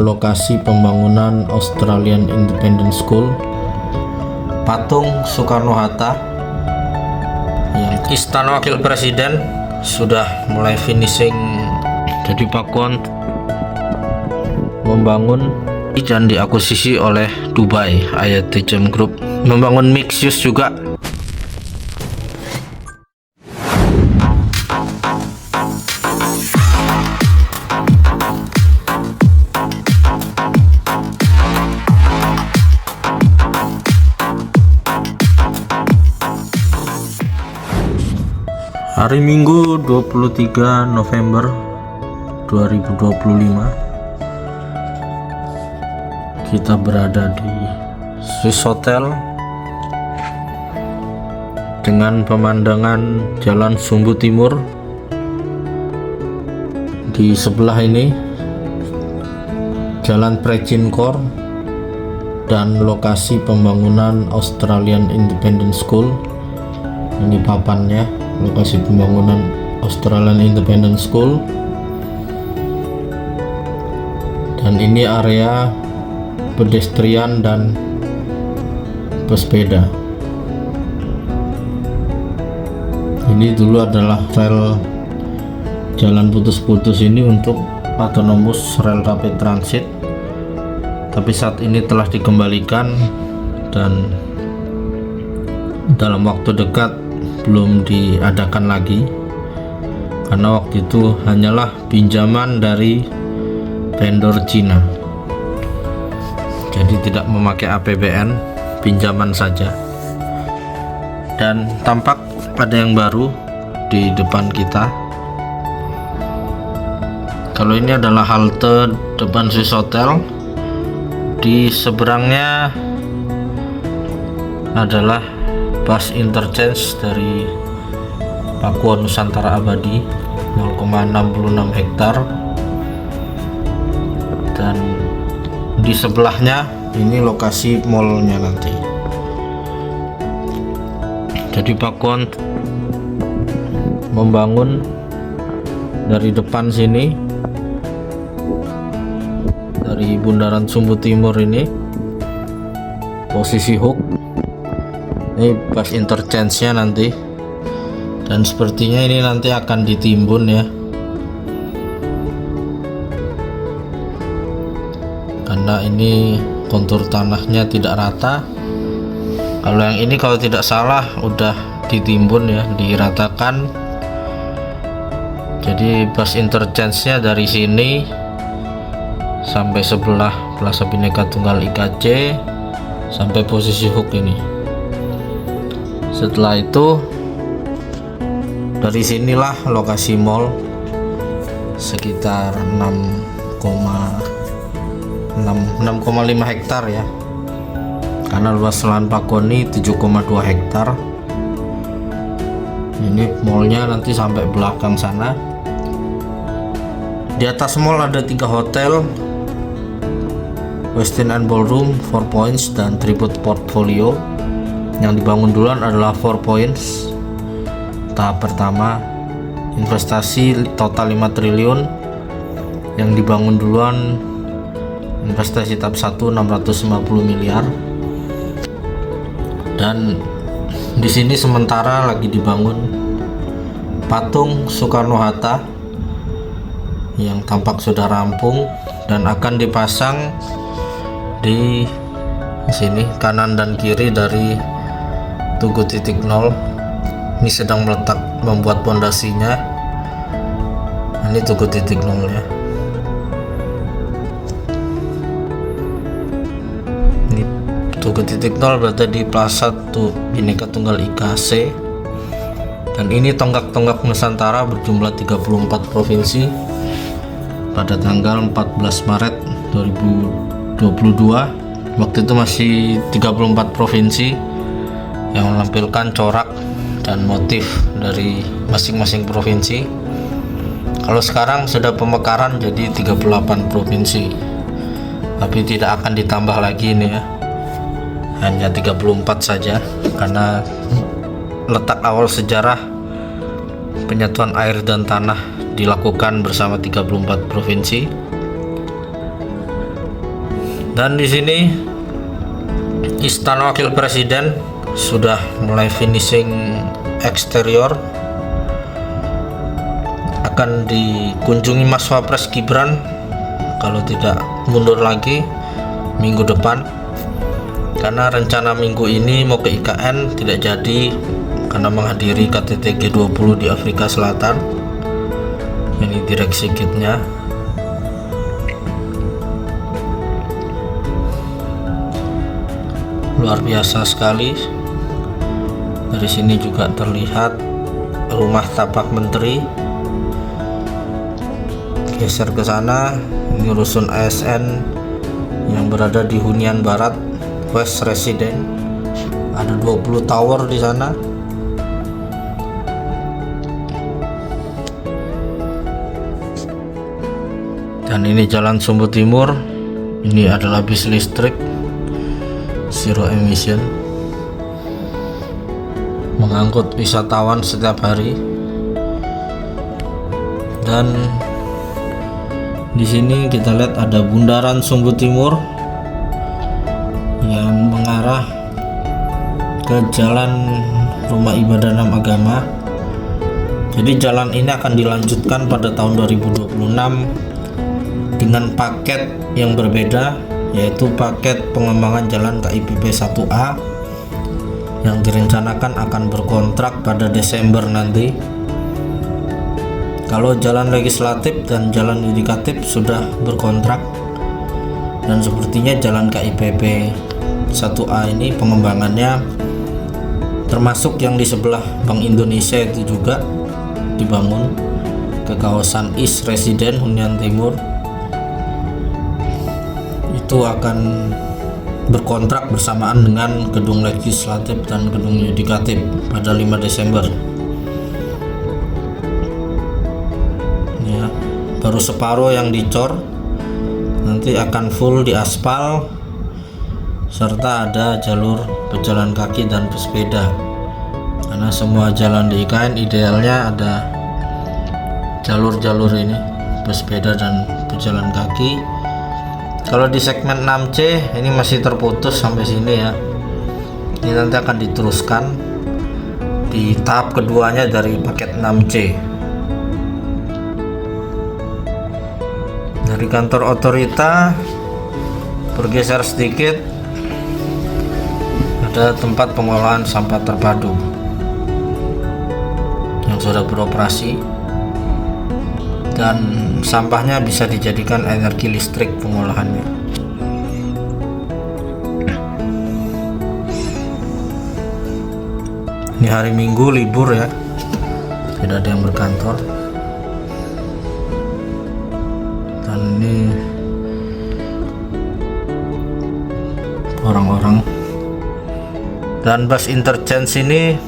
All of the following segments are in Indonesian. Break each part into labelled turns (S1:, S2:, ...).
S1: Lokasi pembangunan Australian Independent School, patung Soekarno-Hatta, yang Istana Wakil Presiden sudah mulai finishing. Jadi Pakuan membangun dan diakuisisi oleh Dubai IATM Group, membangun mixed use juga. Hari Minggu 23 November 2025, kita berada di Swiss Hotel dengan pemandangan Jalan Sumbu Timur. Di sebelah ini Jalan Precinkor dan lokasi pembangunan Australian Independent School. Ini papannya, lokasi pembangunan Australian Independent School, dan ini area pedestrian dan pesepeda. Ini dulu adalah rel jalan putus-putus ini untuk autonomous rel rapid transit, tapi saat ini telah dikembalikan dan dalam waktu dekat belum diadakan lagi, karena waktu itu hanyalah pinjaman dari vendor Cina, jadi tidak memakai APBN, pinjaman saja. Dan tampak ada yang baru di depan kita. Kalau ini adalah halte depan Swiss Hotel, di seberangnya adalah bus interchange dari Pakuan Nusantara Abadi 0,66 hektar, dan di sebelahnya ini lokasi mallnya nanti. Jadi Pakuan membangun dari depan sini, dari Bundaran Sumbu Timur ini, posisi hook. Ini bus interchange-nya nanti, dan sepertinya ini nanti akan ditimbun ya, karena ini kontur tanahnya tidak rata. Kalau yang ini kalau tidak salah udah ditimbun ya, diratakan. Jadi bus interchange-nya dari sini sampai sebelah Plaza Bhinneka Tunggal Ika C sampai posisi hook ini. Setelah itu dari sinilah lokasi mall sekitar 6,5 hektar ya, karena luas lahan Pakuan ini 7,2 hektar. Ini mallnya nanti sampai belakang sana. Di atas mall ada 3 hotel, Westin and Ballroom, 4 Points, dan Tribute Portfolio. Yang dibangun duluan adalah 4 Points. Tahap pertama, investasi total 5 triliun. Yang dibangun duluan investasi tahap 1 650 miliar. Dan di sini sementara lagi dibangun patung Soekarno-Hatta yang tampak sudah rampung dan akan dipasang di sini kanan dan kiri dari Tugu titik nol. Ini sedang membuat pondasinya. Ini Tugu titik nol ya. Ini Tugu titik nol berada di Plaza Bhinneka Tunggal Ika C. Dan ini tonggak-tonggak Nusantara berjumlah 34 provinsi pada tanggal 14 Maret 2022. Waktu itu masih 34 provinsi yang menampilkan corak dan motif dari masing-masing provinsi. Kalau sekarang sudah pemekaran jadi 38 provinsi, tapi tidak akan ditambah lagi ini ya, hanya 34 saja, karena letak awal sejarah penyatuan air dan tanah dilakukan bersama 34 provinsi. Dan di sini Istana Wakil Presiden sudah mulai finishing eksterior, akan dikunjungi Mas Wapres Gibran kalau tidak mundur lagi minggu depan, karena rencana minggu ini mau ke IKN tidak jadi karena menghadiri KTT G20 di Afrika Selatan. Ini direksi kitnya. Luar biasa sekali. Dari sini juga terlihat rumah tapak menteri. Geser ke sana, ini rusun ASN yang berada di Hunian Barat West Resident. Ada 20 tower di sana. Dan ini Jalan Sumbu Timur. Ini adalah bis listrik zero emission, mengangkut wisatawan setiap hari. Dan di sini kita lihat ada Bundaran Sumbu Timur yang mengarah ke Jalan Rumah Ibadah 6 Agama. Jadi jalan ini akan dilanjutkan pada tahun 2026 dengan paket yang berbeda, yaitu paket pengembangan jalan KIPP 1A yang direncanakan akan berkontrak pada Desember nanti. Kalau jalan legislatif dan jalan yudikatif sudah berkontrak, dan sepertinya jalan KIPP 1A ini pengembangannya termasuk yang di sebelah Bank Indonesia itu juga dibangun ke kawasan East Resident Hunian Timur. Itu akan berkontrak bersamaan dengan gedung legislatif dan gedung yudikatif pada 5 Desember. Baru separuh yang dicor, nanti akan full di aspal, serta ada jalur pejalan kaki dan pesepeda. Karena semua jalan di IKN idealnya ada jalur-jalur ini, pesepeda dan pejalan kaki. Kalau di segmen 6C ini masih terputus sampai sini ya. Ini nanti akan diteruskan di tahap keduanya dari paket 6C. Dari kantor otorita bergeser sedikit, ada tempat pengolahan sampah terpadu yang sudah beroperasi, dan sampahnya bisa dijadikan energi listrik pengolahannya. Ini hari Minggu libur ya, tidak ada yang berkantor. Dan ini orang-orang. Dan bus interchange ini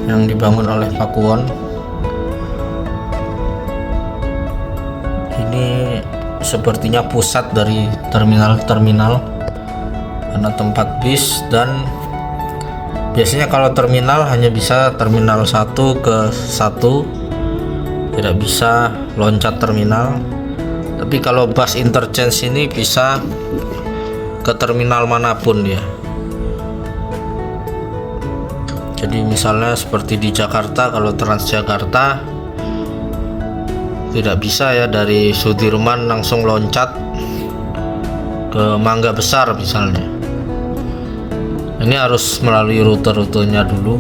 S1: yang dibangun oleh Pakuwon. Ini sepertinya pusat dari terminal-terminal karena tempat bis, dan biasanya kalau terminal hanya bisa terminal 1 ke 1, tidak bisa loncat terminal. Tapi kalau bus interchange ini bisa ke terminal manapun dia. Jadi misalnya seperti di Jakarta, kalau Transjakarta tidak bisa ya dari Sudirman langsung loncat ke Mangga Besar misalnya. Ini harus melalui rute-rutenya dulu.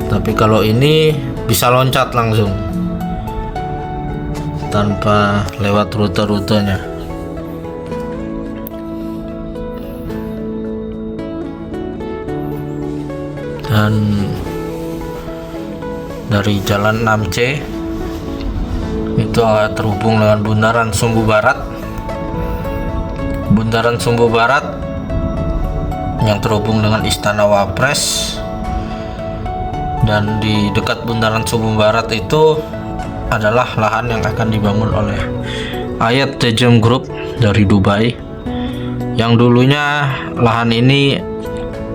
S1: Tapi kalau ini bisa loncat langsung tanpa lewat rute-rutenya. Dan dari jalan 6C itu terhubung dengan Bundaran Sumbu Barat. Bundaran Sumbu Barat yang terhubung dengan Istana Wapres, dan di dekat Bundaran Sumbu Barat itu adalah lahan yang akan dibangun oleh Ayat Tejem Group dari Dubai, yang dulunya lahan ini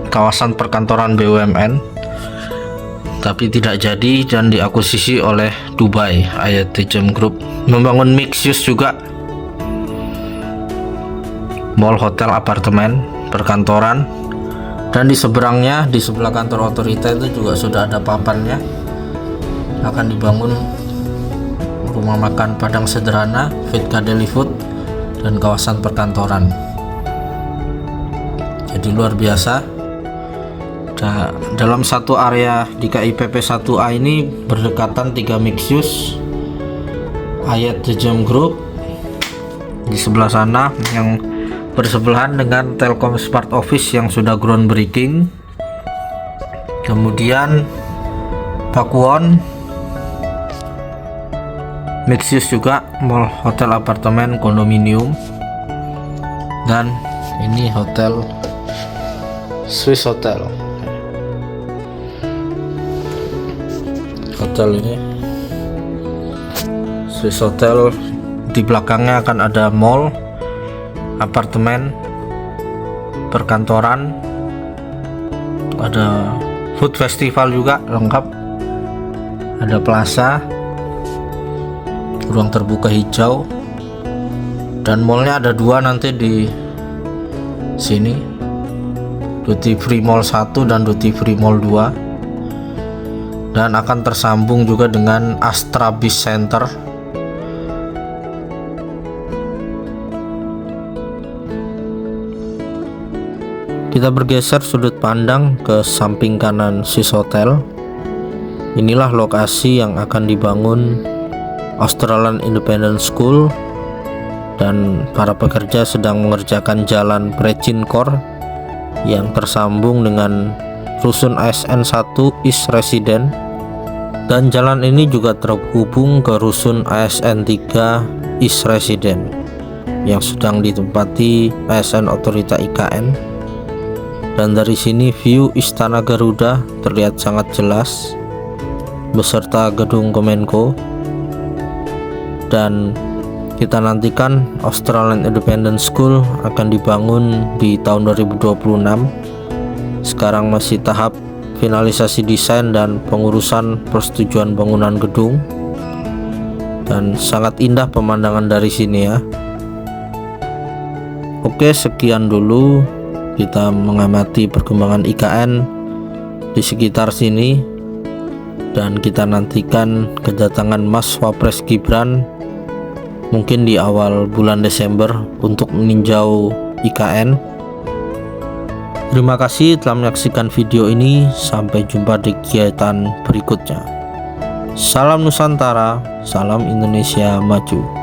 S1: kawasan perkantoran BUMN tapi tidak jadi dan diakuisisi oleh Dubai. Ayat Tejem Group membangun mixed use juga. mall, hotel, apartemen, perkantoran. Dan di seberangnya, di sebelah kantor otorita itu juga sudah ada papannya. Akan dibangun rumah makan Padang sederhana, Vitka Deli Food, dan kawasan perkantoran. Jadi luar biasa. Dalam satu area di KIPP 1A ini berdekatan 3 mixed use, Ayat The Jam Group di sebelah sana yang bersebelahan dengan Telkom Smart Office yang sudah groundbreaking. Kemudian Pakuwon mixed use juga, mall, hotel, apartemen, kondominium. Dan ini hotel Swiss Hotel. Hotel ini Swiss Hotel, di belakangnya akan ada mall, apartemen, perkantoran, ada food festival juga lengkap, ada plaza, ruang terbuka hijau, dan mallnya ada 2 nanti di sini, Duty Free Mall 1 dan Duty Free Mall 2, dan akan tersambung juga dengan Astra Beach Center. Kita bergeser sudut pandang ke samping kanan Swiss Hotel. Inilah lokasi yang akan dibangun Australian Independent School, dan para pekerja sedang mengerjakan jalan Precintor yang tersambung dengan rusun ASN 1 East Resident, dan jalan ini juga terhubung ke rusun ASN 3 East Resident yang sedang ditempati ASN Otorita IKN. Dan dari sini view Istana Garuda terlihat sangat jelas beserta gedung Kemenko. Dan kita nantikan Australian Independent School akan dibangun di tahun 2026. Sekarang masih tahap finalisasi desain dan pengurusan persetujuan bangunan gedung, dan sangat indah pemandangan dari sini ya. Oke, sekian dulu kita mengamati perkembangan IKN di sekitar sini, dan kita nantikan kedatangan Mas Wapres Gibran mungkin di awal bulan Desember untuk meninjau IKN. Terima kasih telah menyaksikan video ini. Sampai jumpa di kegiatan berikutnya. Salam Nusantara, salam Indonesia Maju.